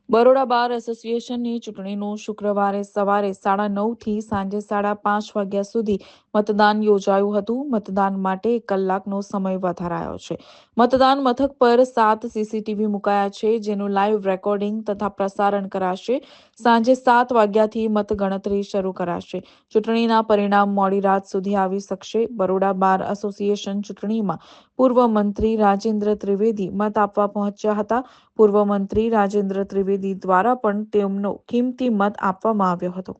બરોડા બાર એસોસિએશનની ચૂંટણીનું શુક્રવારે સવારે 9:30 થી સાંજે 5:30 વાગ્યા સુધી મતદાન યોજાયું હતું. મતદાન માટે 1 કલાકનો સમય વધારાયો છે. મતદાન મથક પર 7 સીસીટીવી મુકાયા છે, જેનું લાઈવ રેકોર્ડિંગ તથા પ્રસારણ કરાશે. સાંજે 7 વાગ્યાથી મતગણતરી શરૂ કરાશે. ચૂંટણીના પરિણામ મોડી રાત સુધી આવી શકશે. બરોડા બાર એસોસિએશન ચૂંટણીમાં પૂર્વ મંત્રી રાજેન્દ્ર ત્રિવેદી મત આપવા પહોંચ્યા હતા. પૂર્વ મંત્રી રાજેન્દ્ર ત્રિવેદી દ્વારા પણ તેમનો કિંમતી મત આપવામાં આવ્યો હતો.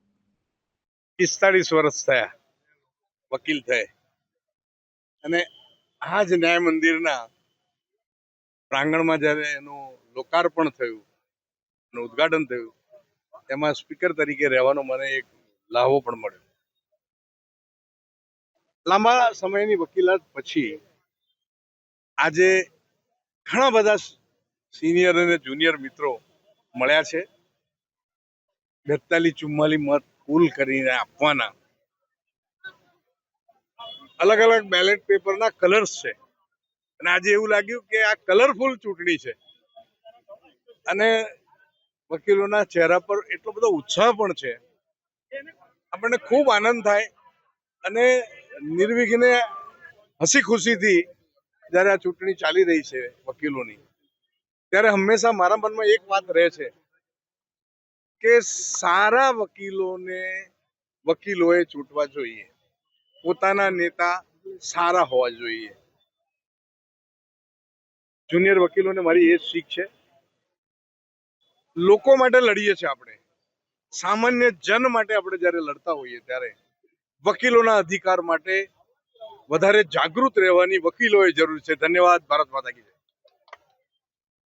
45 વર્ષ થયા વકીલ થયે અને આ જ ન્યાય મંદિરના પ્રાંગણમાં જ્યારે એનું લોકાર્પણ થયું અને ઉદ્ઘાટન થયું, એમાં સ્પીકર તરીકે રહેવાનો મને એક લાહવો પણ મળ્યો. લાંબા સમયની વકીલાત પછી આજે ઘણા બધા સિનિયર અને જુનિયર મિત્રો મળ્યા છે. 42-44 મત કુલ કરીને આપવાના. અલગ અલગ બેલેટ પેપરના કલર્સ છે અને આજે એવું લાગ્યું કે આ કલરફુલ ચૂંટણી છે અને વકીલોના ચહેરા પર એટલો બધો ઉત્સાહ પણ છે. આપણને ખૂબ આનંદ થાય અને નિર્વિઘ્ને હસી ખુશીથી જ્યારે આ ચૂંટણી ચાલી રહી છે વકીલોની, ત્યારે હંમેશા મારા મનમાં એક વાત રહે છે કે સારા વકીલોએ ચૂંટવા જોઈએ. પોતાના નેતા સારા હોવા જોઈએ. જુનિયર વકીલોને મારી એ જ શીખ છે. લોકો માટે લડીએ છીએ આપણે, સામાન્ય જન માટે આપણે જ્યારે લડતા હોઈએ ત્યારે વકીલોના અધિકાર માટે વધારે જાગૃત રહેવાની વકીલોએ જરૂર છે. ધન્યવાદ. ભારત માતા કી જય.